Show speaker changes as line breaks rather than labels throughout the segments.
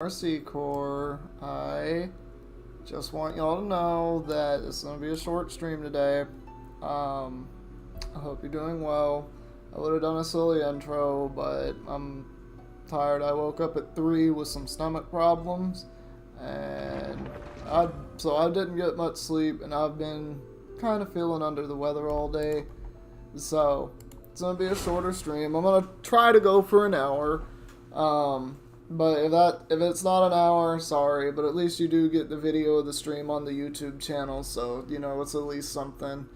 RC Core, I just want y'all to know that it's going to be a short stream today. I hope you're doing well. I would have done a silly intro, but I'm tired. I woke up at 3 with some stomach problems, and so I didn't get much sleep, and I've been kind of feeling under the weather all day. So it's going to be a shorter stream. I'm going to try to go for an hour. But if it's not an hour, sorry, but at least you do get the video of the stream on the YouTube channel, so you know it's at least something.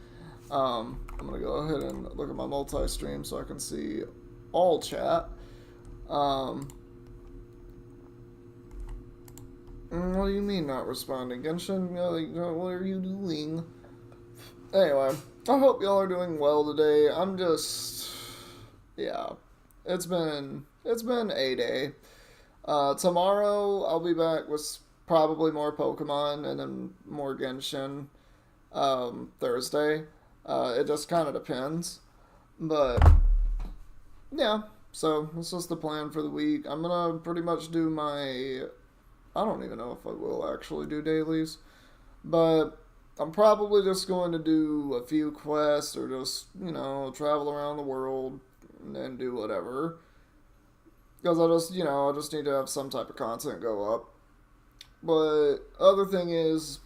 I'm gonna go ahead and look at my multi-stream so I can see all chat. What do you mean not responding, Genshin? What are you doing? Anyway, I hope y'all are doing well today. Yeah, it's been a day. Tomorrow I'll be back with probably more Pokemon and then more Genshin. Thursday. It just kind of depends. But, yeah. So, this is the plan for the week. I'm gonna pretty much do my... I don't even know if I will actually do dailies. But, I'm probably just going to do a few quests or just, travel around the world and then do whatever. Because I just need to have some type of content go up. But other thing is,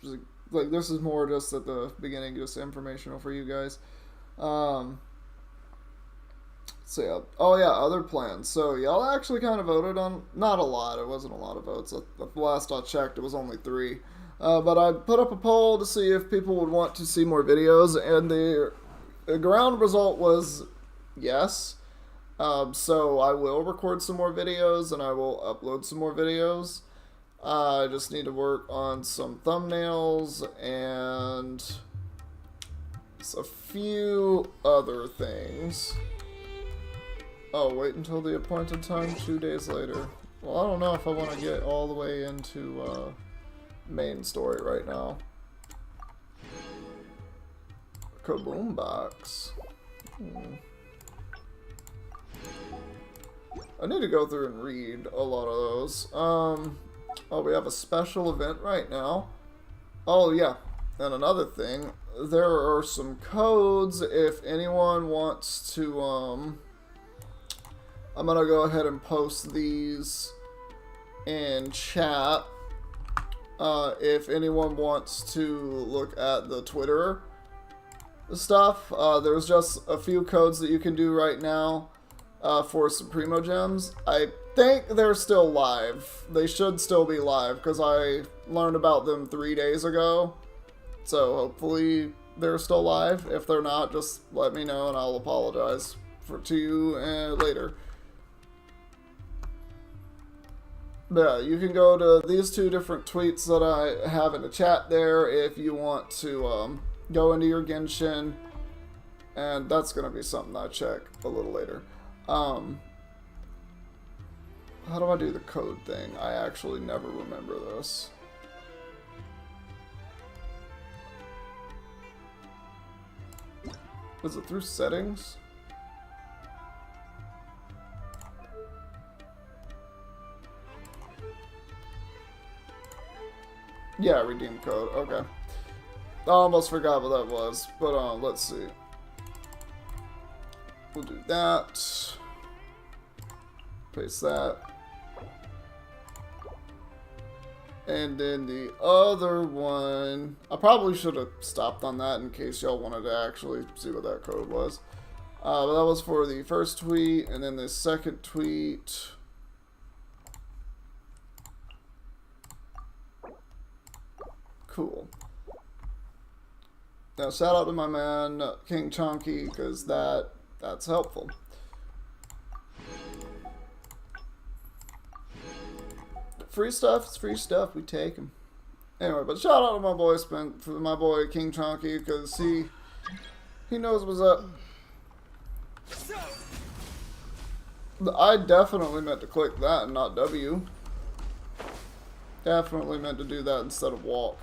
like, this is more just at the beginning, just informational for you guys. So yeah. Oh yeah, other plans. So y'all actually kind of voted on, not a lot. It wasn't a lot of votes. The last I checked, it was only 3. But I put up a poll to see if people would want to see more videos, and the ground result was yes. So I will record some more videos and I will upload some more videos. I just need to work on some thumbnails and a few other things. Oh, wait until the appointed time 2 days later. Well, I don't know if I want to get all the way into main story right now. Kaboom box. I need to go through and read a lot of those. Oh, we have a special event right now. Oh, yeah. And another thing, there are some codes if anyone wants to, I'm gonna go ahead and post these in chat. If anyone wants to look at the Twitter stuff, there's just a few codes that you can do right now. For Supremo Gems. I think they're still live. They should still be live because I learned about them 3 days ago. So hopefully they're still live. If they're not, just let me know and I'll apologize to you later. But yeah, you can go to these 2 different tweets that I have in the chat there if you want to go into your Genshin. And that's going to be something I check a little later. How do I do the code thing? I actually never remember this. Is it through settings? Yeah, redeem code. Okay. I almost forgot what that was, but let's see. We'll do that. Paste that. And then the other one, I probably should have stopped on that in case y'all wanted to actually see what that code was. But that was for the first tweet, and then the second tweet. Cool. Now shout out to my man King Chunky, because that's helpful. Free stuff is free stuff. We take them. Anyway, but shout out to my boy my boy King Chunky, because he knows what's up. I definitely meant to click that and not W. Definitely meant to do that instead of walk.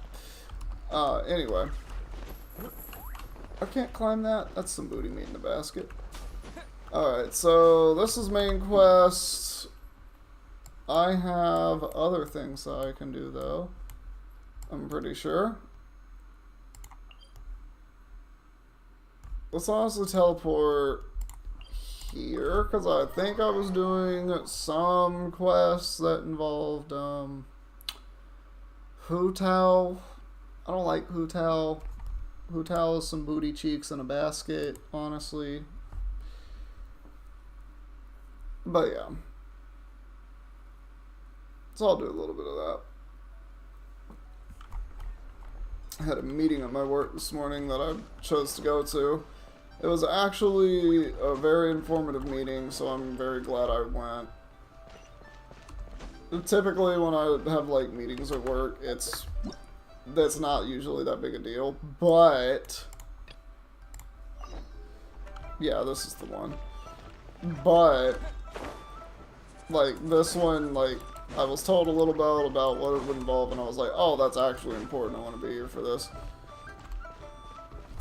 Anyway. I can't climb that. That's some booty meat in the basket. Alright, so this is main quest. I have other things that I can do, though. I'm pretty sure. Let's honestly teleport here, because I think I was doing some quests that involved, Hu Tao. I don't like Hu Tao. Hu Tao is some booty cheeks in a basket, honestly. But yeah. So I'll do a little bit of that. I had a meeting at my work this morning that I chose to go to. It was actually a very informative meeting, so I'm very glad I went. Typically when I have like meetings at work, that's not usually that big a deal, but yeah, this is the one. But like this one, like I was told a little bit about what it would involve, and I was like, oh, that's actually important. I want to be here for this.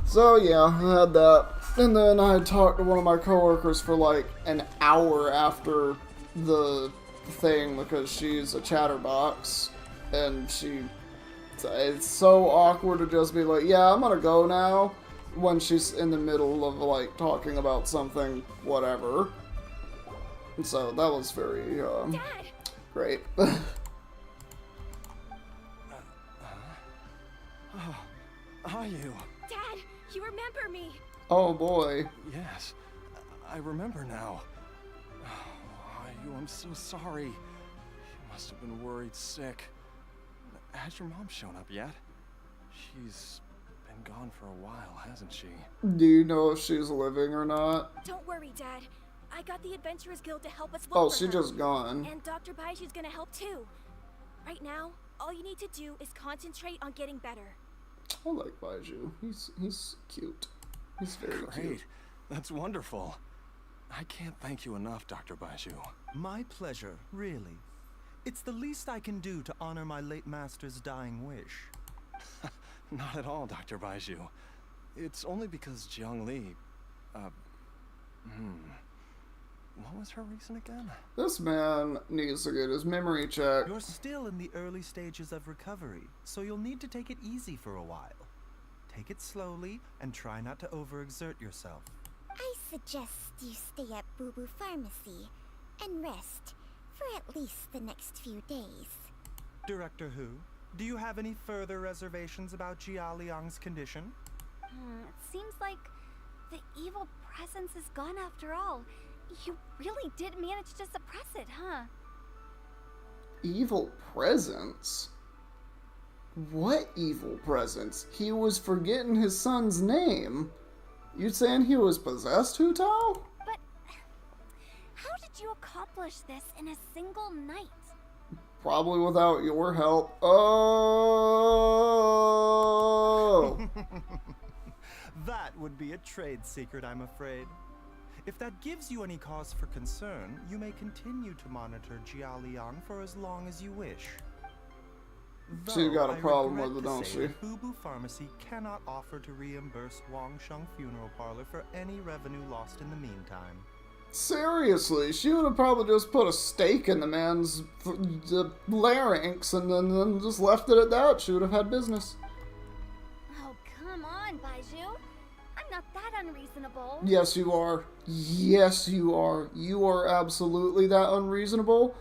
So yeah, I had that. And then I had talked to one of my coworkers for like an hour after the thing because she's a chatterbox. And it's so awkward to just be like, yeah, I'm gonna go now, when she's in the middle of like talking about something, whatever. And so that was very,
Dad!
Great.
Are you?
Dad, you remember me!
Oh boy.
Yes, I remember now. Oh, I'm so sorry. You must have been worried sick. Has your mom shown up yet? She's been gone for a while, hasn't she?
Do you know if she's living or not?
Don't worry, Dad. I got the Adventurers Guild to help us look
Oh,
for
she
her.
just gone.
And Dr. Baiju's gonna help too. Right now, all you need to do is concentrate on getting better.
I like Baiju. He's cute. He's very
Great.
cute.
That's wonderful. I can't thank you enough, Dr. Baiju.
My pleasure, really. It's the least I can do to honor my late master's dying wish.
Not at all, Dr. Baiju. It's only because Jiang Li, what was her reason again?
This man needs to get his memory checked.
You're still in the early stages of recovery, so you'll need to take it easy for a while. Take it slowly and try not to overexert yourself.
I suggest you stay at Boo Boo Pharmacy and rest for at least the next few days.
Director Hu, do you have any further reservations about Jia Liang's condition?
It seems like the evil presence is gone after all. You really did manage to suppress it, huh?
Evil presence? What evil presence? He was forgetting his son's name. You saying he was possessed, Hu Tao?
But how did you accomplish this in a single night?
Probably without your help. Oh!
That would be a trade secret, I'm afraid. If that gives you any cause for concern, you may continue to monitor Jia Liang for as long as you wish.
She got a
Though,
problem
I
with it,
regret to
don't
say
she?
that Boo Boo Pharmacy cannot offer to reimburse Wang Sheng Funeral Parlor for any revenue lost in the meantime.
Seriously, she would have probably just put a stake in the man's larynx and then just left it at that. She would have had business.
Oh, come on, Baiju. I'm not that unreasonable.
Yes, you are. Yes, you are. You are absolutely that unreasonable.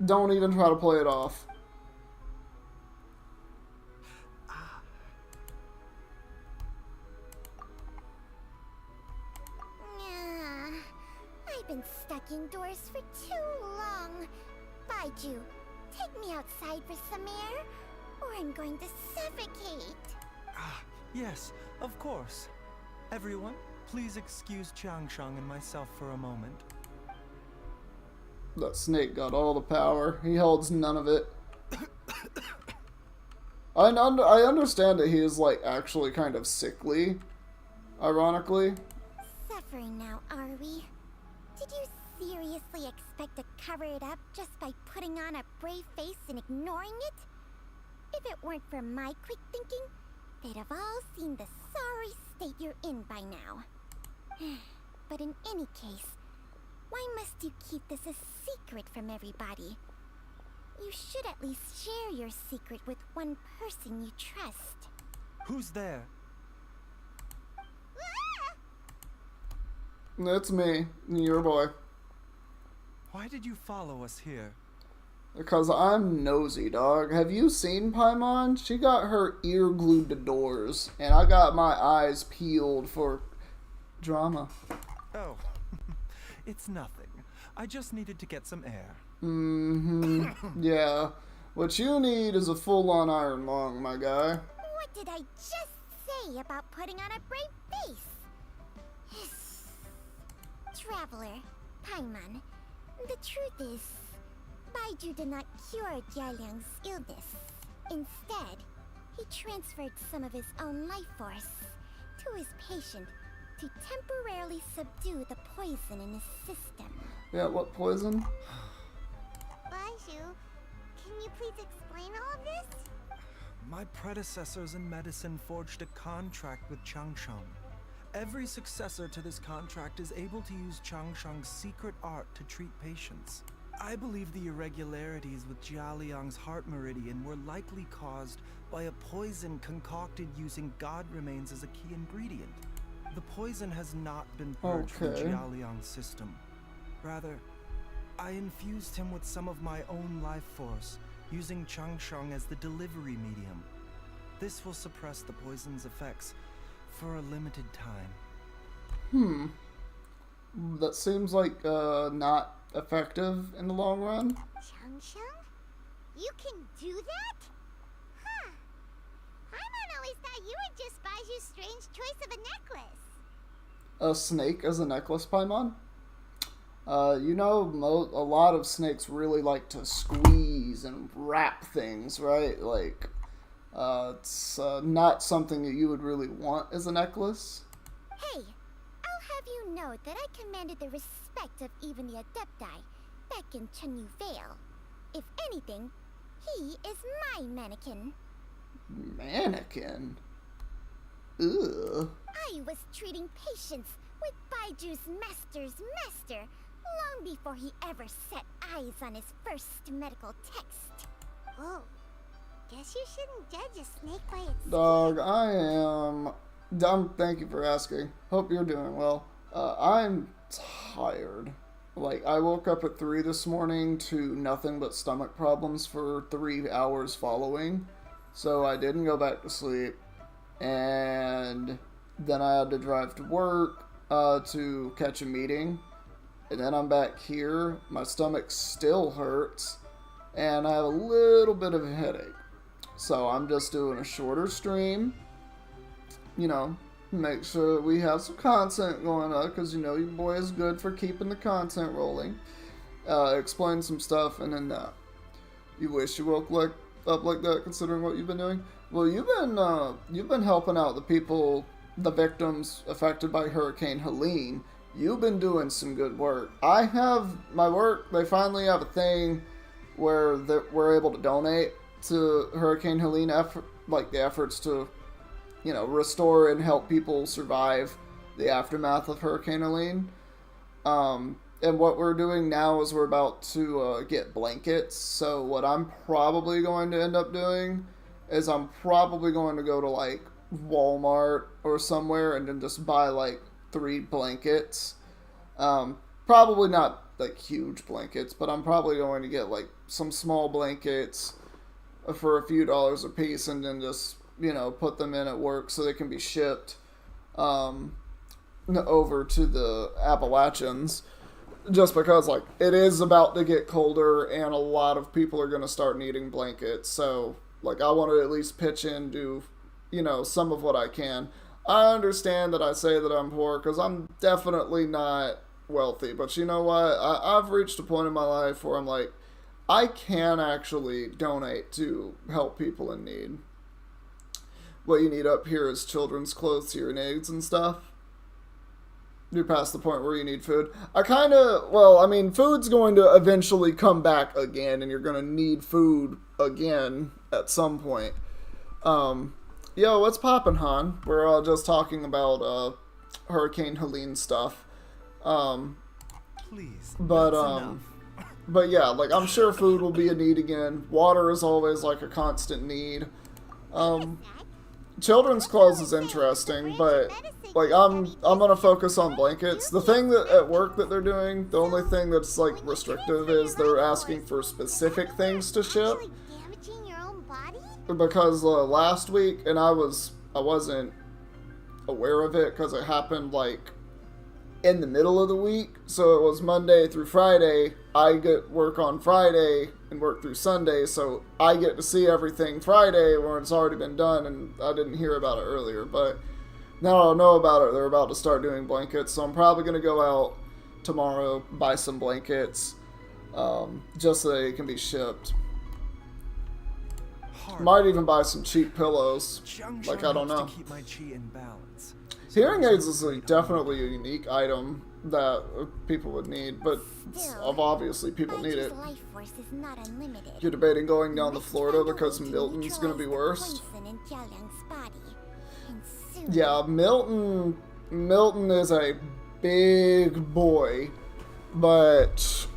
Don't even try to play it off.
I've been stuck indoors for too long. Baiju, take me outside for some air, or I'm going to suffocate.
Yes, of course. Everyone, please excuse Chiangsheng and myself for a moment.
That snake got all the power. He holds none of it. I understand that he is, like, actually kind of sickly. Ironically.
Suffering now, are we? Did you seriously expect to cover it up just by putting on a brave face and ignoring it? If it weren't for my quick thinking, they'd have all seen the sorry state you're in by now. But in any case, Why must you keep this a secret from everybody? You should at least share your secret with one person you trust.
Who's there?
It's me, your boy.
Why did you follow us here?
Because I'm nosy, dog. Have you seen Paimon? She got her ear glued to doors, and I got my eyes peeled for drama.
Oh, it's nothing. I just needed to get some air.
Mm-hmm.
Yeah. What you need is a full-on iron lung, my guy.
What did I just say about putting on a brave face? Traveler, Paimon, the truth is, Baiju did not cure Jialiang's illness. Instead, he transferred some of his own life force to his patient to temporarily subdue the poison in his system.
Yeah, what poison?
Baiju, can you please explain all of this?
My predecessors in medicine forged a contract with Changsheng. Every successor to this contract is able to use Changsheng's secret art to treat patients. I believe the irregularities with Jialiang's heart meridian were likely caused by a poison concocted using god remains as a key ingredient. The poison has not been purged from Jialiang's system. Rather, I infused him with some of my own life force, using Changsheng as the delivery medium. This will suppress the poison's effects for a limited time.
That seems like not effective in the long run.
Changsheng? You can do that? Huh. Paimon always thought you were just Baiju's strange choice of a necklace.
A snake as a necklace, Paimon? You know, a lot of snakes really like to squeeze and wrap things, right? Like, it's not something that you would really want as a necklace.
Hey, I'll have you know that I commanded the respect of even the Adepti back in Chenyu Vale. If anything, he is my mannequin.
Mannequin? Ugh.
I was treating patients with Baiju's master's master long before he ever set eyes on his first medical text. Oh, guess you shouldn't judge a snake by its
Dog, I am... Thank you for asking. Hope you're doing well. I'm tired. Like, I woke up at 3 this morning to nothing but stomach problems for 3 hours following. So I didn't go back to sleep. And then I had to drive to work to catch a meeting. And then I'm back here. My stomach still hurts. And I have a little bit of a headache. So I'm just doing a shorter stream. You know, make sure we have some content going on, because you know your boy is good for keeping the content rolling. Explain some stuff, and then that. You wish you woke up like that, considering what you've been doing. Well, you've been helping out the people, the victims affected by Hurricane Helene. You've been doing some good work. I have my work. They finally have a thing where we're able to donate to Hurricane Helene the efforts to, you know, restore and help people survive the aftermath of Hurricane Helene. And what we're doing now is we're about to get blankets. So what I'm probably going to end up doing is I'm probably going to go to like Walmart or somewhere and then just buy like 3 blankets. Probably not like huge blankets, but I'm probably going to get like some small blankets for a few dollars a piece, and then just, you know, put them in at work so they can be shipped over to the Appalachians. Just because, like, it is about to get colder and a lot of people are going to start needing blankets. So, like, I want to at least pitch in, do, you know, some of what I can. I understand that I say that I'm poor because I'm definitely not wealthy. But you know what? I've reached a point in my life where I'm like, I can actually donate to help people in need. What you need up here is children's clothes, hearing aids, and stuff. You're past the point where you need food. Food's going to eventually come back again, and you're going to need food again at some point. Yo, what's poppin', Han? We're all just talking about Hurricane Helene stuff.
Please.
But
that's enough.
but yeah, like I'm sure food will be a need again. Water is always like a constant need. Children's clothes is interesting, but like I'm gonna focus on blankets. The thing that at work that they're doing, the only thing that's like restrictive is they're asking for specific things to ship.
Damaging your own body?
Because last week, and I wasn't aware of it because it happened like in the middle of the week, so it was Monday through Friday. I get work on Friday and work through Sunday, so I get to see everything Friday when it's already been done, and I didn't hear about it earlier, but now I know about it. They're about to start doing blankets, so I'm probably going to go out tomorrow, buy some blankets, just so they can be shipped. Might even buy some cheap pillows. Like, I don't know.
To keep my chi in balance.
Hearing aids is definitely a unique item that people would need, but obviously people need it.
Life force is not unlimited.
You're debating going down to Florida because Milton's going to be worse?
Poison in Jiaoliang's body. And soon
Yeah, Milton is a big boy, but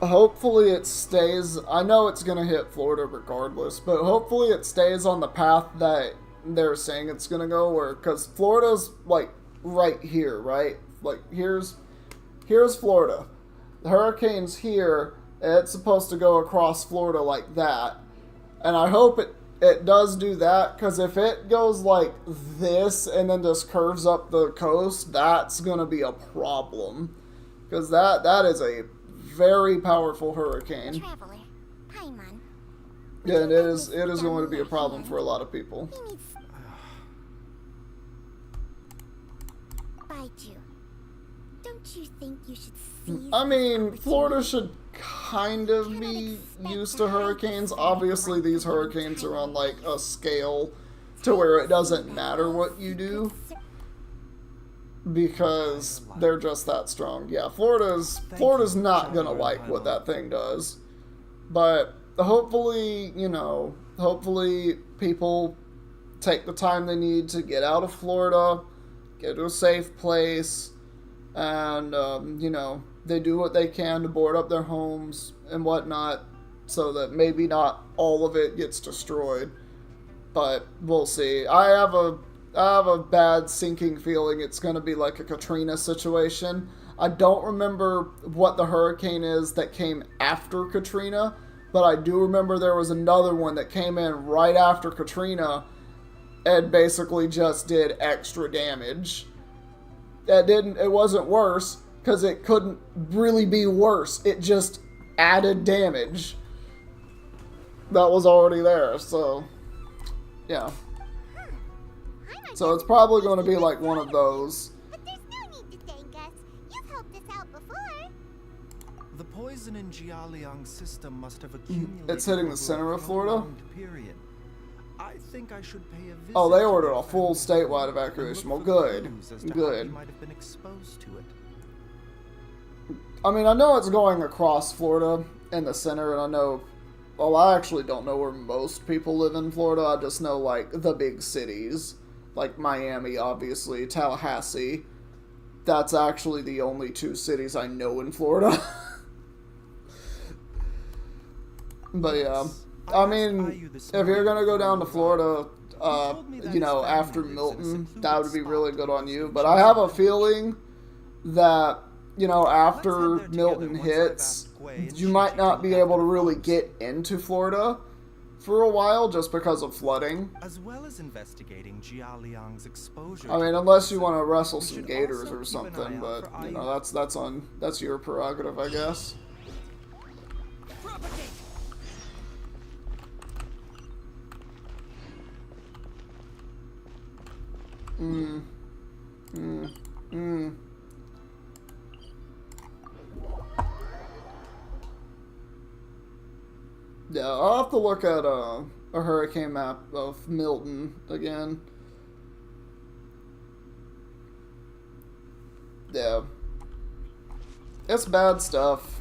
hopefully it stays. I know it's going to hit Florida regardless, but hopefully it stays on the path that they're saying it's going to go, where, because Florida's like right here, right? Like here's Florida. The hurricane's here, and it's supposed to go across Florida like that. And I hope it does do that, because if it goes like this and then just curves up the coast, that's going to be a problem. Because that is a very powerful hurricane.
Traveler, Paimon.
Yeah, and it is going to be a problem for a lot of people.
He needs Baiju. Don't you think you should seize
I mean,
this
Florida
opportunity?
should kind of be used to hurricanes. Obviously, these hurricanes are on like a scale to where it doesn't matter what you do, because they're just that strong. Yeah, Florida's not gonna like what that thing does, but hopefully, hopefully people take the time they need to get out of Florida, get to a safe place, and they do what they can to board up their homes and whatnot, so that maybe not all of it gets destroyed. But we'll see. I have a bad sinking feeling it's going to be like a Katrina situation. I don't remember what the hurricane is that came after Katrina, but I do remember there was another one that came in right after Katrina and basically just did extra damage. It wasn't worse, because it couldn't really be worse. It just added damage that was already there, so yeah. So it's probably going to be like one of those.
But there's no need to thank us. You've helped us out before.
The poison in Jialiang's system must have accumulated.
It's hitting the
over a
center of Florida?
prolonged period. I think I should pay a visit.
Oh, they
to
ordered
the
a full
family
statewide
and look
evacuation. Well,
for the
good.
clues as to how
Good.
he might have been exposed to it.
I mean, I know it's going across Florida in the center, and I know, well, I actually don't know where most people live in Florida. I just know, like, the big cities. Like Miami, obviously, Tallahassee. That's actually the only two cities I know in Florida. But yeah, I mean, if you're gonna go down to Florida, after Milton, that would be really good on you. But I have a feeling that, after Milton hits, you might not be able to really get into Florida for a while just because of flooding.
As well as investigating Jialiang's exposure.
I mean, unless you want to wrestle some gators or something, but that's your prerogative, I guess. Yeah, I'll have to look at a hurricane map of Milton again. Yeah. It's bad stuff.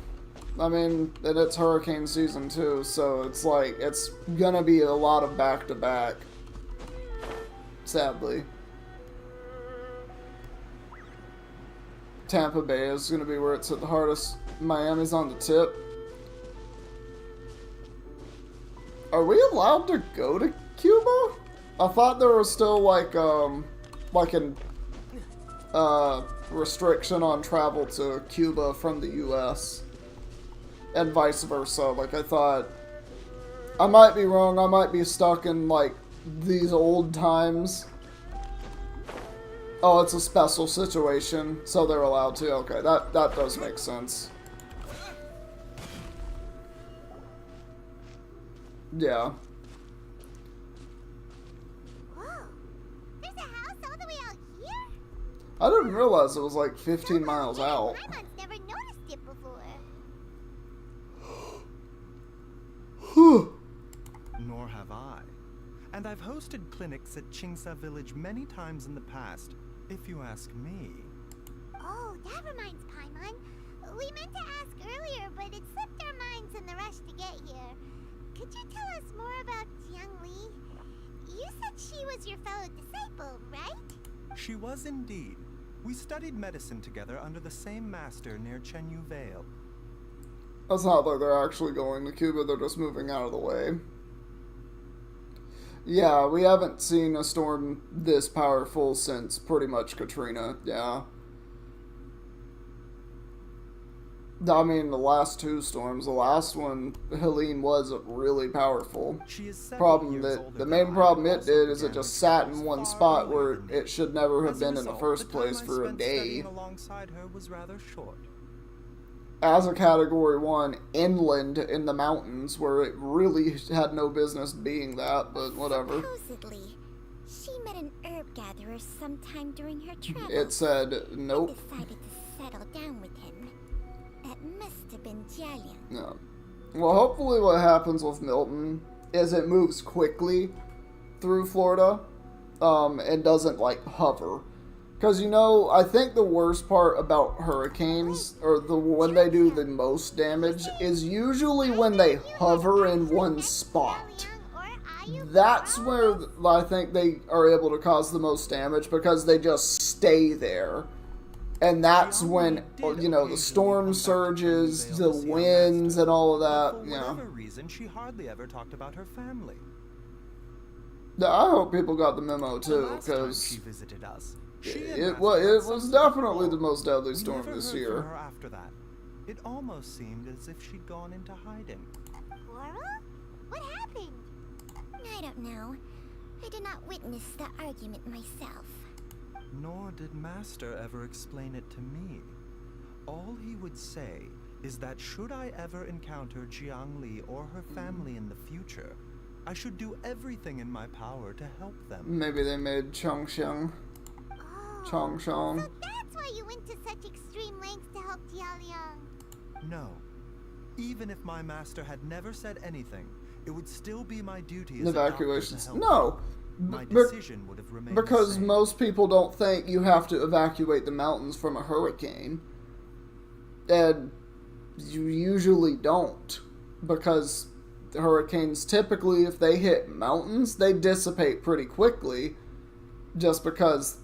I mean, and it's hurricane season too, so it's like, it's gonna be a lot of back-to-back. Sadly. Tampa Bay is going to be where it's hit the hardest. Miami's on the tip. Are we allowed to go to Cuba? I thought there was still like an restriction on travel to Cuba from the U.S. and vice versa. Like, I thought, I might be wrong. I might be stuck in like these old times. Oh, it's a special situation, so they're allowed to. Okay, that does make sense. Yeah.
Whoa, there's a house all the way out here?
I didn't realize it was like 15 miles out.
Paimon's never noticed it before.
Nor have I. And I've hosted clinics at Chingsa Village many times in the past, if you ask me.
Oh, that reminds Paimon. We meant to ask earlier, but it slipped our minds in the rush to get here. Could you tell us more about Jiang Li? You said she was your fellow disciple, right?
She was indeed. We studied medicine together under the same master near Chenyu Vale.
That's not like they're actually going to Cuba, they're just moving out of the way. Yeah, we haven't seen a storm this powerful since pretty much Katrina, yeah. I mean, the last two storms, the last one, Helene, was really powerful.
She is
The main problem it did is it just sat in one spot where it should never have been in the first place for a day.
Alongside her was rather short.
As a Category 1, inland in the mountains, where it really had no business being that, but whatever.
Supposedly, she met an herb gatherer sometime during her travels.
It said, nope.
And decided to settle down with him. That must have been Jialiang.
No. Well, hopefully what happens with Milton is it moves quickly through Florida, and doesn't, like, hover. Because, you know, I think the worst part about hurricanes, or when they do the most damage, is usually when they hover in one spot. That's where I think they are able to cause the most damage, because they just stay there. And that's when, you know, the storm surges, the winds, and all of that,
For whatever reason, she hardly ever talked about her family.
I hope people got the memo,
The
too,
last time
because
she visited us,
it was definitely the most deadly storm this
We never
year.
heard from her after that. It almost seemed as if she'd gone into hiding.
Laura? What happened? I don't know. I did not witness the argument myself.
Nor did Master ever explain it to me. All he would say is that should I ever encounter Jiang Li or her family in the future, I should do everything in my power to help them.
Maybe they made Chongsheng.
Oh,
Chongsheng.
so that's why you went to such extreme lengths to help Jialiang.
No. Even if my master had never said anything, it would still be my duty as
Evacuations.
a doctor to
No.
help. My decision would have remained
Because
the same.
most people don't think you have to evacuate the mountains from a hurricane. And you usually don't. Because the hurricanes typically, if they hit mountains, they dissipate pretty quickly. Just because,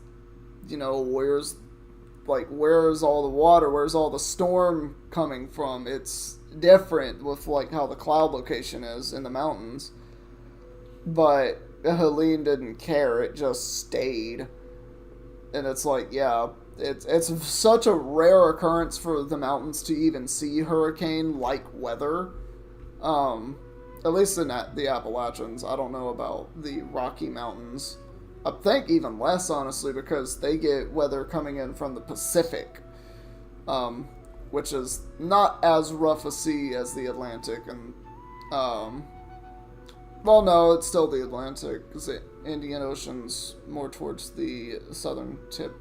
you know, where's all the water? Where's all the storm coming from? It's different with, like, how the cloud location is in the mountains. But Helene didn't care. It just stayed. And it's like, yeah, it's such a rare occurrence for the mountains to even see hurricane-like weather. At least in the Appalachians. I don't know about the Rocky Mountains. I think even less, honestly, because they get weather coming in from the Pacific, which is not as rough a sea as the Atlantic, and, well, no, it's still the Atlantic, because the Indian Ocean's more towards the southern tip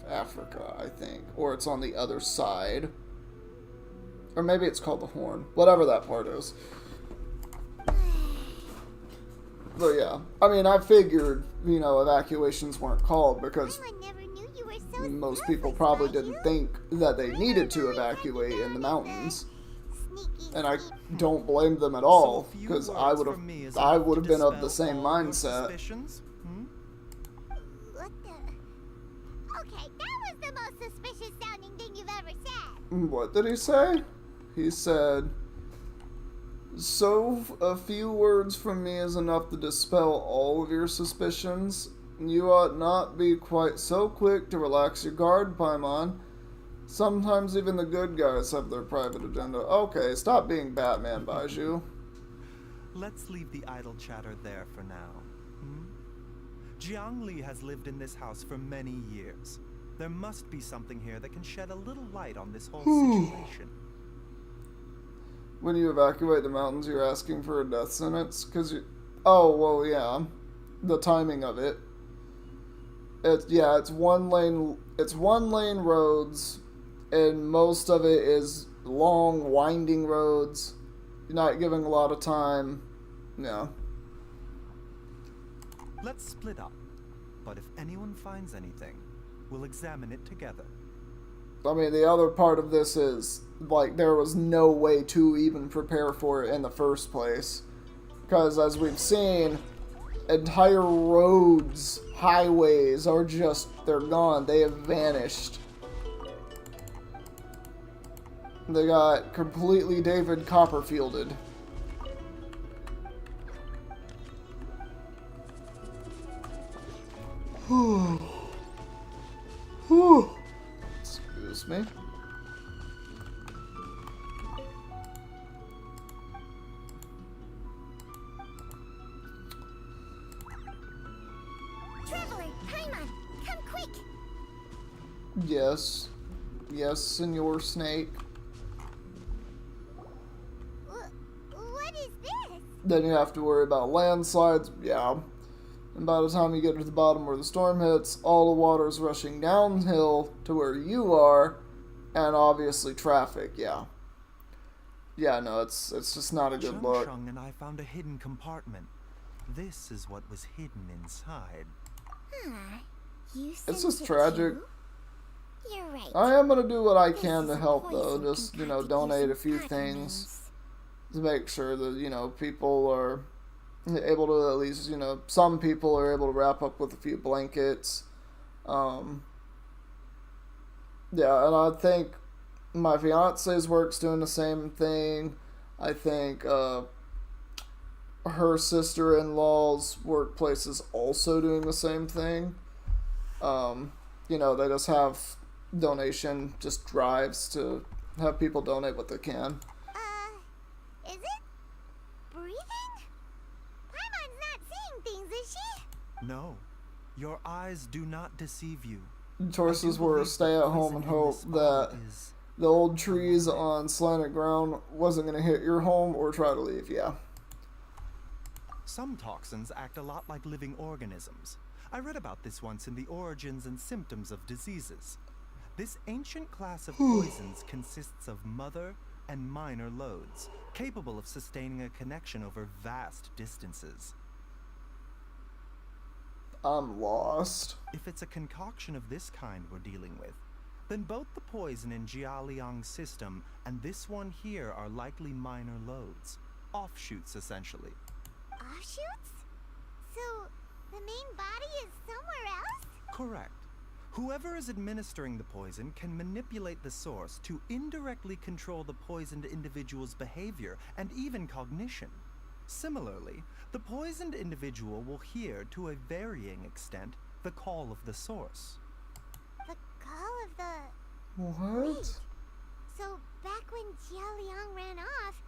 of Africa, I think, or it's on the other side, or maybe it's called the Horn, whatever that part is. But yeah, I mean, I figured, you know, evacuations weren't called because
Paimon never knew you were so
most people
selfless,
probably
were
didn't
you?
think that they
I
needed
never
to evacuate in the
down
mountains,
Sneaky,
and I
sneaky.
don't blame them at all
So a few
because
words
I
from me is
would
enough
have
to
been of the
dispel
same
all your
mindset.
suspicions? Hmm?
What the? Okay, that was the the most suspicious sounding thing you've ever said.
What did he say? He said, "So a few words from me is enough to dispel all of your suspicions. You ought not be quite so quick to relax your guard, Paimon. Sometimes even the good guys have their private agenda." Okay, stop being Batman, Baiju.
Let's leave the idle chatter there for now. Jiang Li has lived in this house for many years. There must be something here that can shed a little light on this whole situation.
When you evacuate the mountains, you're asking for a death sentence? Because you... Oh, well, yeah. The timing of it. It's one lane roads, and most of it is long, winding roads. You're not giving a lot of time. Yeah.
Let's split up. But if anyone finds anything, we'll examine it together.
I mean, the other part of this is, like, there was no way to even prepare for it in the first place. Because, as we've seen, entire roads, highways are just, they're gone. They have vanished. They got completely David Copperfielded. Excuse me.
Traveler, Paimon, come quick!
Yes. Yes, Senor Snake.
What is this?
Then you have to worry about landslides. Yeah. And by the time you get to the bottom where the storm hits, all the water's rushing downhill to where you are, and obviously traffic, yeah. Yeah, no, it's just not a good look.
Chang and I found a hidden compartment. This is what was hidden inside.
You
It's
sent
just
it
tragic.
too? You're right.
I am gonna do what I
This
can
is
to
a
help, though.
poison
Just,
concocted
donate a
using
few
cotton
things
rings.
to make sure that, people are able to at least, some people are able to wrap up with a few blankets. Yeah, and I think my fiance's work's doing the same thing. I think her sister-in-law's workplace is also doing the same thing. They just have donation just drives to have people donate what they can.
Is it? Breathing? Paimon's not seeing things, is she?
No, your eyes do not deceive you.
Choices were stay at home and hope that the old trees on slanted ground wasn't going to hit your home or try to leave, yeah.
Some toxins act a lot like living organisms. I read about this once in the Origins and Symptoms of Diseases. This ancient class of poisons consists of mother and minor loads, capable of sustaining a connection over vast distances.
I'm lost.
If it's a concoction of this kind we're dealing with, then both the poison in Jialiang's system and this one here are likely minor loads. Offshoots, essentially.
Offshoots? So, the main body is somewhere else?
Correct. Whoever is administering the poison can manipulate the source to indirectly control the poisoned individual's behavior and even cognition. Similarly, the poisoned individual will hear, to a varying extent, the call of the source.
The call of the...
What?
Wait. So, back when Jialiang ran off...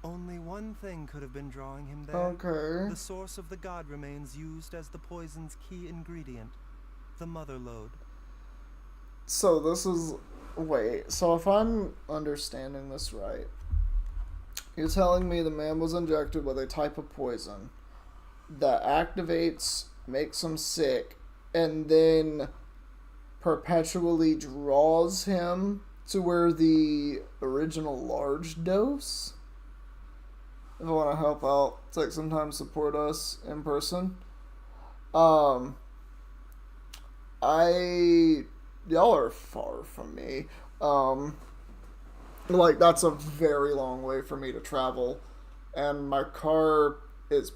Only one thing could have been drawing him there.
Okay.
The source of the god remains used as the poison's key ingredient, the mother load.
So this is... Wait, so if I'm understanding this right, you're telling me the man was injected with a type of poison that activates, makes him sick, and then perpetually draws him to where the original large dose? If I want to help out, take some time to support us in person. Y'all are far from me. That's a very long way for me to travel. And my car is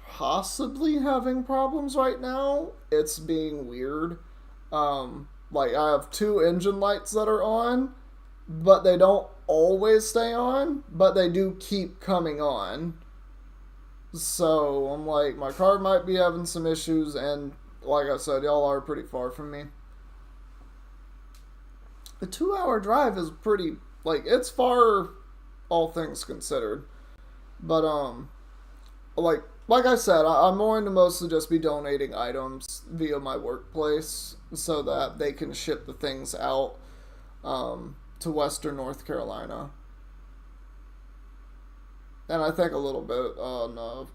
possibly having problems right now. It's being weird. like, I have 2 engine lights that are on, but they don't always stay on, but they do keep coming on. So, I'm like, my car might be having some issues, and like I said, y'all are pretty far from me. A 2-hour drive is pretty, like, it's far, all things considered. But, like I said, I'm more into mostly just be donating items via my workplace so that they can ship the things out to Western North Carolina. And I think a little bit on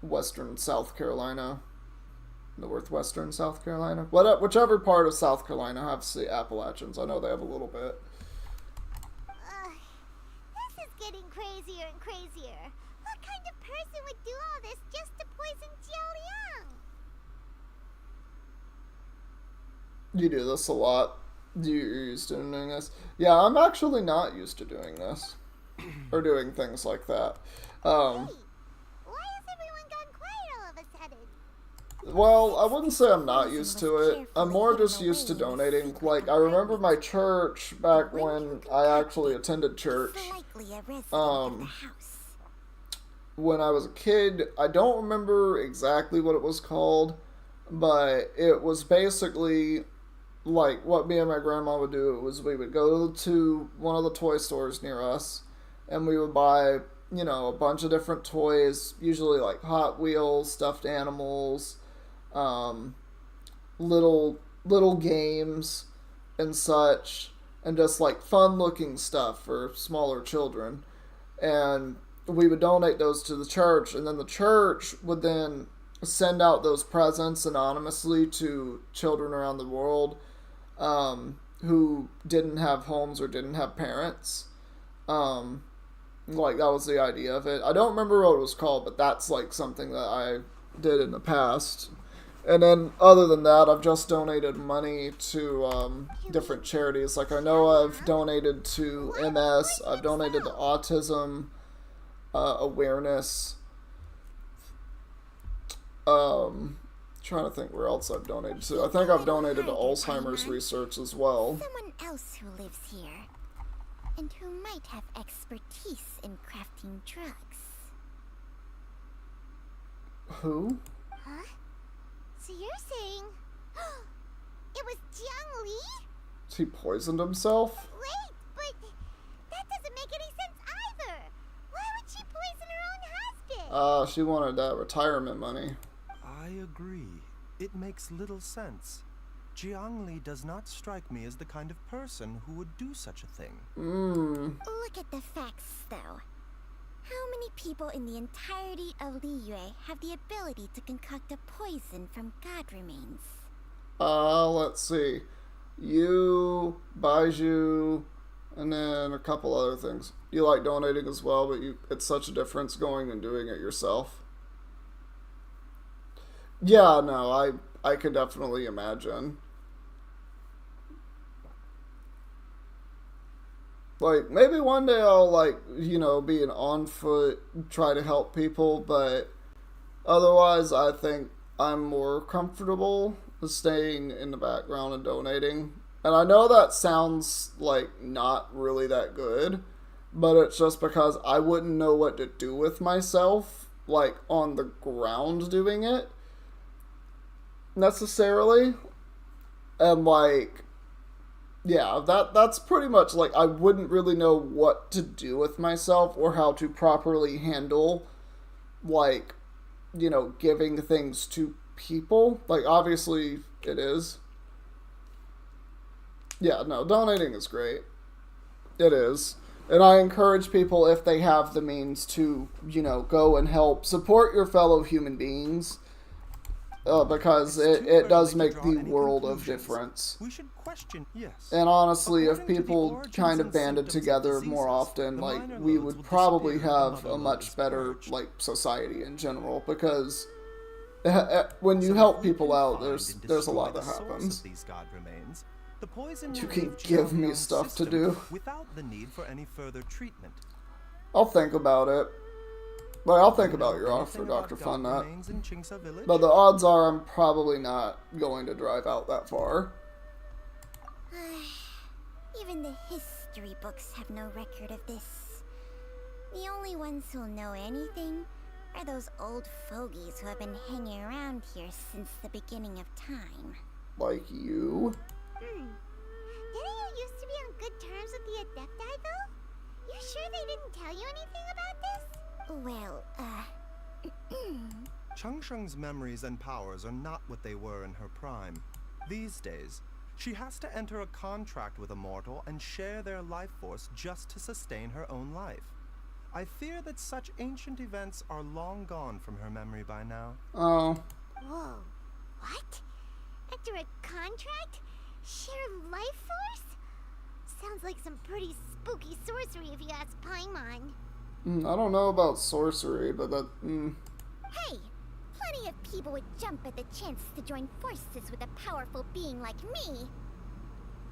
Western South Carolina. Northwestern South Carolina. Whichever part of South Carolina has the Appalachians. I know they have a little bit.
This is getting crazier and crazier. What kind of person would do all this just to poison Jiao Liang?
You do this a lot. You're used to doing this. Yeah, I'm actually not used to doing this. Or doing things like that.
Hey, why has everyone gone quiet all of a sudden?
Well, I wouldn't say I'm not used to it. I'm more just used to donating. Like, I remember my church back when I actually attended church. When I was a kid, I don't remember exactly what it was called, but it was basically like what me and my grandma would do. It was we would go to one of the toy stores near us, and we would buy, you know, a bunch of different toys, usually like Hot Wheels, stuffed animals, little games and such, and just like fun looking stuff for smaller children. And we would donate those to the church, and then the church would then send out those presents anonymously to children around the world who didn't have homes or didn't have parents. Like, that was the idea of it. I don't remember what it was called, but that's like something that I did in the past. And then, other than that, I've just donated money to different charities. Like, I know I've donated to MS, I've donated to autism awareness. Trying to think where else I've donated to. I think I've donated to Alzheimer's research as well.
Someone else who lives here, and who might have expertise in crafting drugs.
Who?
Huh? So you're saying it was Jiang Li?
He poisoned himself?
Wait, but that doesn't make any sense either. Why would she poison her own husband?
She wanted that retirement money.
I agree. It makes little sense. Jiang Li does not strike me as the kind of person who would do such a thing.
Look at the facts, though. How many people in the entirety of Liyue have the ability to concoct a poison from god remains?
Let's see. You, Baiju, and then a couple other things. You like donating as well, but it's such a difference going and doing it yourself. Yeah, no, I could definitely imagine. Like, maybe one day I'll, like, you know, be an on foot, try to help people, but otherwise I think I'm more comfortable staying in the background and donating. And I know that sounds, like, not really that good, but it's just because I wouldn't know what to do with myself, like, on the ground doing it, necessarily. And, like, yeah, that's pretty much, like, I wouldn't really know what to do with myself or how to properly handle, like, you know, giving things to people. Like, obviously, it is. Yeah, no, donating is great. It is. And I encourage people, if they have the means, to, you know, go and help support your fellow human beings. Because it does make the world of difference.
We should question, yes.
And honestly, if
According to the
people
origins
kind of
and
banded
symptoms of
together
diseases,
more often,
the
like,
minor
we
loads
would
will
probably
disappear
have
if the
a
mother
much
load is
better,
purged.
like, society in general, because when you help people out, there's a lot that happens.
These god remains, the poison
You
will
can
leave
give
Jiao
me
Liang's
stuff to
system
do.
without the need for any further treatment.
I'll think about it. Like, I'll think about your offer,
Anything about
Dr.
god
Funnut.
remains in Qingce Village?
But the odds are I'm probably not going to drive out that far.
Even the history books have no record of this. The only ones who'll know anything are those old fogies who have been hanging around here since the beginning of time.
Like you?
Didn't you used to be on good terms with the Adepti, though? You sure they didn't tell you anything about this? Well,
Changsheng's memories and powers are not what they were in her prime. These days, she has to enter a contract with a mortal and share their life force just to sustain her own life. I fear that such ancient events are long gone from her memory by now.
Oh.
Whoa. What? Enter a contract? Share life force? Sounds like some pretty spooky sorcery if you ask Paimon.
I don't know about sorcery, but that...
Hey! Plenty of people would jump at the chance to join forces with a powerful being like me.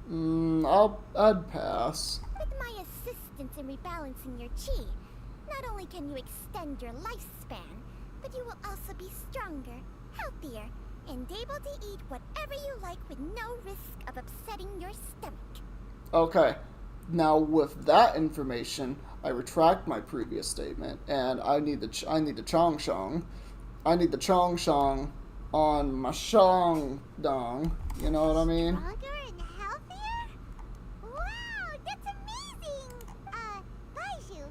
I'd pass.
With my assistance in rebalancing your chi, not only can you extend your lifespan, but you will also be stronger, healthier, and able to eat whatever you like with no risk of upsetting your stomach.
Okay. Now, with that information, I retract my previous statement, and I need the Changsheng. I need the Changsheng on my Shangdong. You know what I mean?
Stronger and healthier? Wow, that's amazing! Baiju,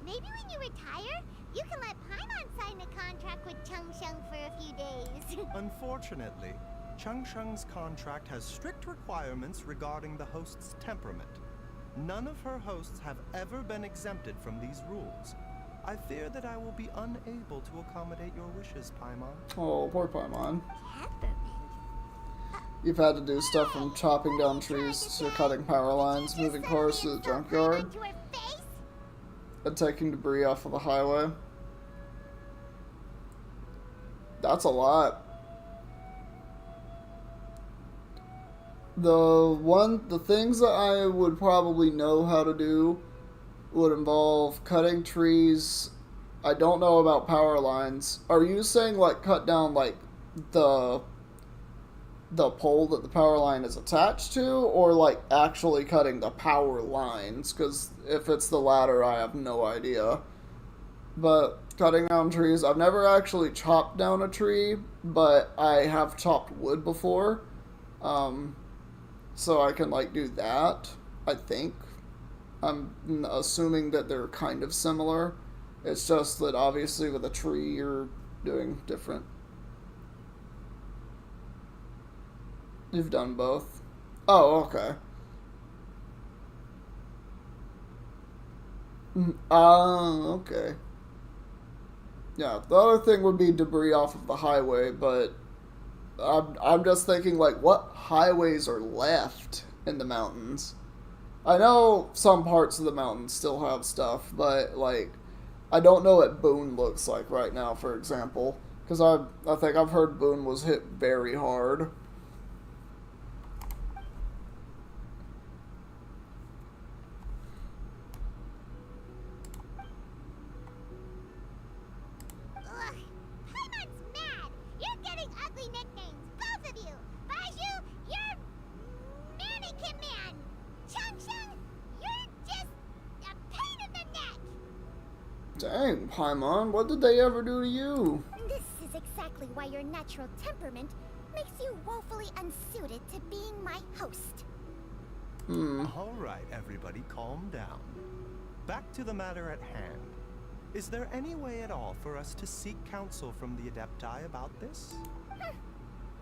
maybe when you retire, you can let Paimon sign a contract with Changsheng for a few days.
Unfortunately, Changsheng's contract has strict requirements regarding the host's temperament. None of her hosts have ever been exempted from these rules. I fear that I will be unable to accommodate your wishes, Paimon.
Oh, poor Paimon.
Peppermint?
You've had to do stuff from chopping down trees to cutting power lines, moving cars to the junkyard,
To her face?
and taking debris off of the highway. That's a lot. The things that I would probably know how to do would involve cutting trees. I don't know about power lines. Are you saying like cut down like the pole that the power line is attached to, or like actually cutting the power lines? Because if it's the latter, I have no idea. But cutting down trees, I've never actually chopped down a tree, but I have chopped wood before. So I can like do that, I think. I'm assuming that they're kind of similar. It's just that obviously with a tree you're doing different. You've done both. Oh, okay. Okay. Yeah, the other thing would be debris off of the highway, but I'm just thinking, like, what highways are left in the mountains? I know some parts of the mountains still have stuff, but, like, I don't know what Boone looks like right now, for example. Because I think I've heard Boone was hit very hard.
Ugh, Paimon's mad! You're getting ugly nicknames, both of you! Baiju, you're Mannequin Man! Chung, you're just a pain in the neck!
Dang, Paimon, what did they ever do to you?
This is exactly why your natural temperament makes you woefully unsuited to being my host.
All right, everybody, calm down. Back to the matter at hand. Is there any way at all for us to seek counsel from the Adepti about this?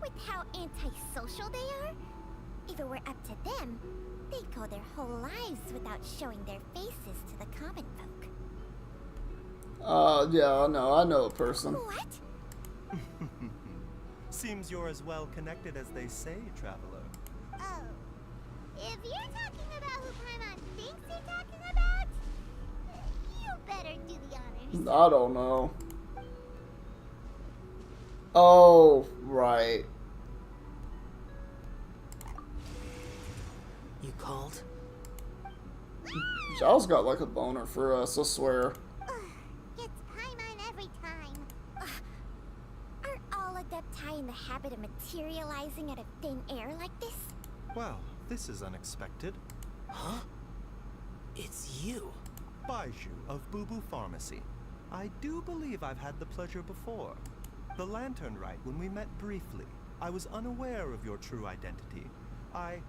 With how antisocial they are, if it were up to them, they'd go their whole lives without showing their faces to the common folk.
Yeah, I know a person.
What?
Seems you're as well connected as they say, traveler.
Oh. If you're talking about who Paimon thinks you're talking about, you better do the honors.
I don't know. Oh, right.
You called?
Zhao's got like a boner for us, I swear.
Gets Paimon every time. Aren't all Adepti in the habit of materializing out of thin air like this?
Well, This is unexpected.
Huh? It's you.
Baiju of Boo Boo Pharmacy. I do believe I've had the pleasure before. The Lantern Rite, when we met briefly, I was unaware of your true identity. I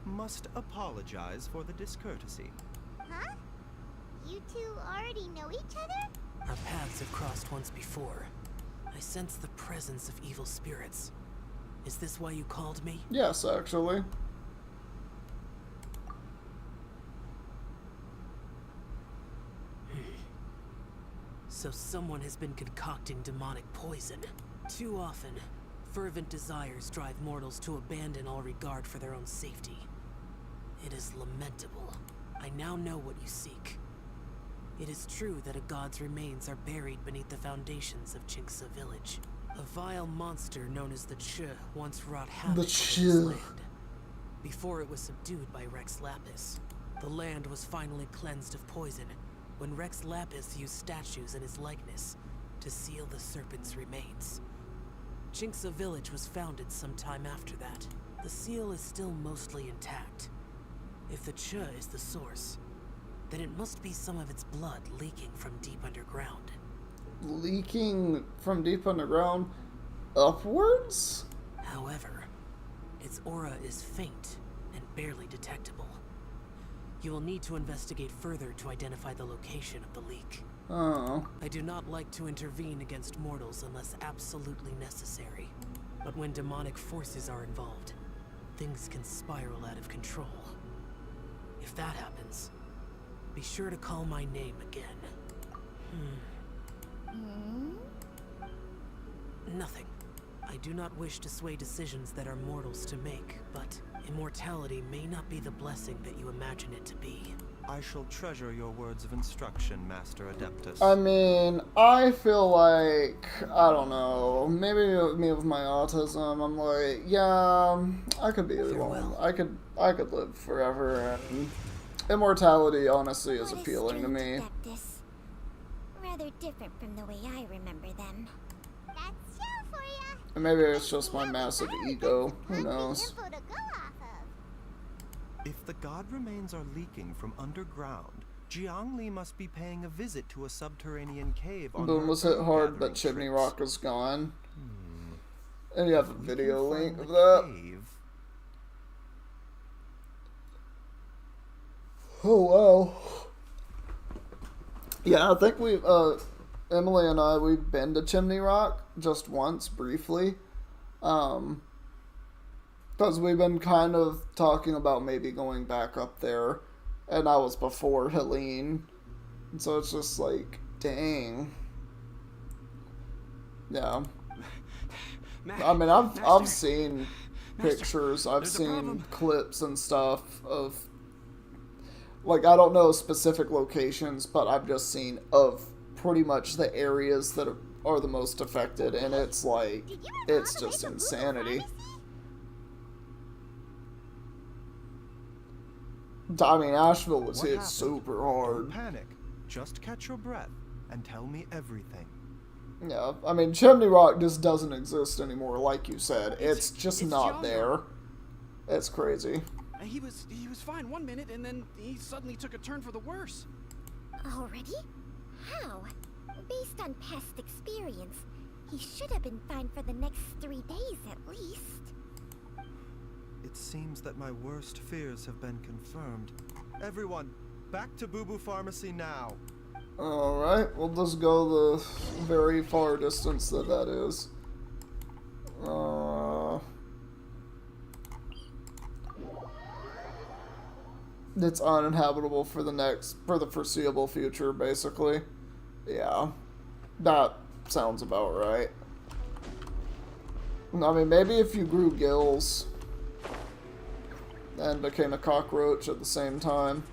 must apologize for the discourtesy.
Huh? You two already know each other?
Our paths have crossed once before. I sense the presence of evil spirits. Is this why you called me?
Yes, actually.
So someone has been concocting demonic poison. Too often, fervent desires drive mortals to abandon all regard for their own safety. It is lamentable. I now know what you seek. It is true that a god's remains are buried beneath the foundations of Jinxa village. A vile monster known as the Ch once wrought havoc on this land. Before it was subdued by Rex Lapis, the land was finally cleansed of poison when Rex Lapis used statues in his likeness to seal the serpent's remains. Jinxa village was founded sometime after that. The seal is still mostly intact. If the Ch is the source, then it must be some of its blood leaking from deep underground.
Leaking from deep underground upwards?
However, its aura is faint and barely detectable. You will need to investigate further to identify the location of the leak.
Oh.
I do not like to intervene against mortals unless absolutely necessary. But when demonic forces are involved, things can spiral out of control. If that happens, be sure to call my name again. Nothing. I do not wish to sway decisions that are mortals to make, but immortality may not be the blessing that you imagine it to be.
I shall treasure your words of instruction, Master Adeptus.
I mean, I feel like, I don't know, maybe me with my autism, I'm like, yeah, I could be alone. I could live forever, and immortality honestly is
What a
appealing to
strange
me.
Adeptus. Rather different from the way I remember them. That's show for ya.
And maybe it's just my massive ego. Who knows?
Info to go off of.
If the god remains are leaking from underground, Jiangli must be paying a visit to a subterranean cave on
Boom
her
was hit hard,
gathering
but Chimney
trips.
Rock is gone. And you have a
We can
video
find
link
the
of that.
cave.
Oh wow. Yeah, I think we've Emily and I, we've been to Chimney Rock just once briefly. Because we've been kind of talking about maybe going back up there, and that was before Helene. And so it's just like, dang. Yeah. I mean, I've seen pictures, I've
there's a
seen
problem.
clips and stuff of, like, I don't know specific locations, but I've just seen of pretty much the areas that are the most affected, and it's like,
Did you ever
it's
all the way
just
to Boo Boo
insanity.
Pharmacy?
I mean, Asheville was
What
hit
happened?
super
Don't
hard.
panic. Just catch your breath and tell me everything.
Yeah, I mean, Chimney Rock just doesn't exist anymore, like you said. It's just
it's
not
John.
there. It's crazy.
He was fine one minute, and then he suddenly took a turn for the worse.
Already? How? Based on past experience, he should have been fine for the next 3 days at least.
It seems that my worst fears have been confirmed. Everyone, back to Boo Boo Pharmacy now.
Alright, we'll just go the very far distance that is. It's uninhabitable for the foreseeable future, basically. Yeah. That sounds about right. I mean, maybe if you grew gills and became a cockroach at the same time.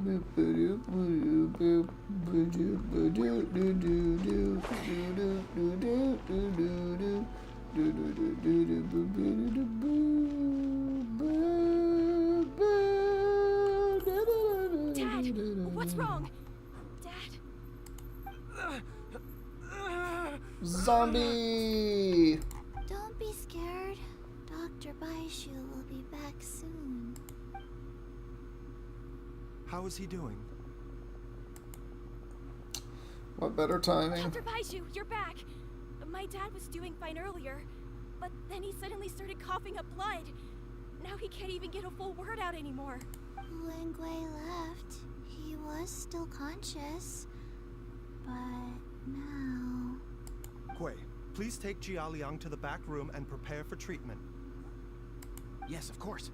Boop, boop, boop, boop, boop, boop, boop, boop, boop, boop,
Dad, what's wrong? Dad?
Zombie!
Don't be scared. Dr. Baishu will be back soon.
How is he doing?
What better timing?
Dr. Baishu, you're back. My dad was doing fine earlier, but then he suddenly started coughing up blood. Now he can't even get a full word out anymore.
When Gui left, he was still conscious. But now...
Gui, please take Jia Liang to the back room and prepare for treatment.
Yes, of course.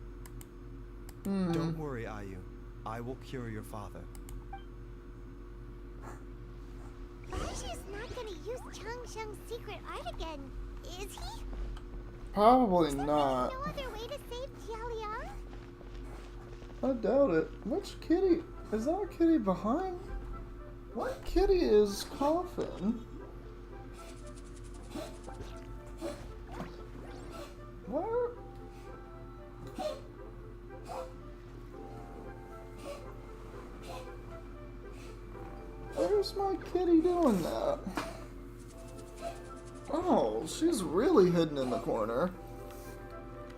Don't worry, Ayu. I will cure your father.
Baishu's not gonna use Changsheng's secret art again, is he?
Probably not.
No other way to save Jia Liang?
I doubt it. Which kitty? Is that a kitty behind? What kitty is coughing? Where? Where's my kitty doing that? Oh, she's really hidden in the corner.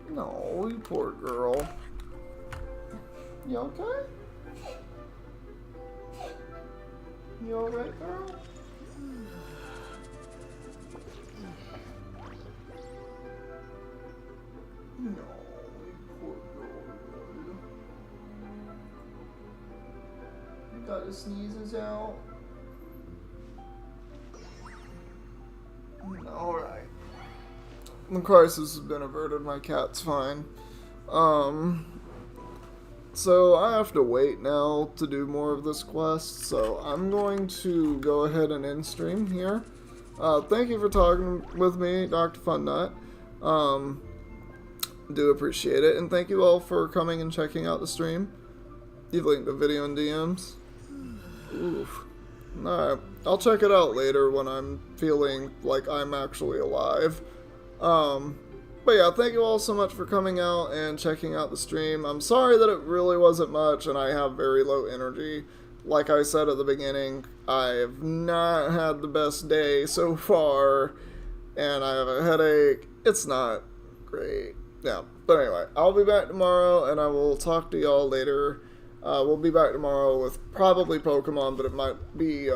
No, you poor girl. You okay? You alright, girl? No, you poor girl. You got your sneezes out? Alright. The crisis has been averted, my cat's fine. So I have to wait now to do more of this quest, so I'm going to go ahead and end stream here. Thank you for talking with me, Dr. Funnut. Do appreciate it, and thank you all for coming and checking out the stream. You've linked the video in DMs. Oof. Alright, I'll check it out later when I'm feeling like I'm actually alive. But yeah, thank you all so much for coming out and checking out the stream. I'm sorry that it really wasn't much and I have very low energy. Like I said at the beginning, I have not had the best day so far, and I have a headache. It's not great. Yeah, but anyway, I'll be back tomorrow and I will talk to y'all later. We'll be back tomorrow with probably Pokemon, but it might be,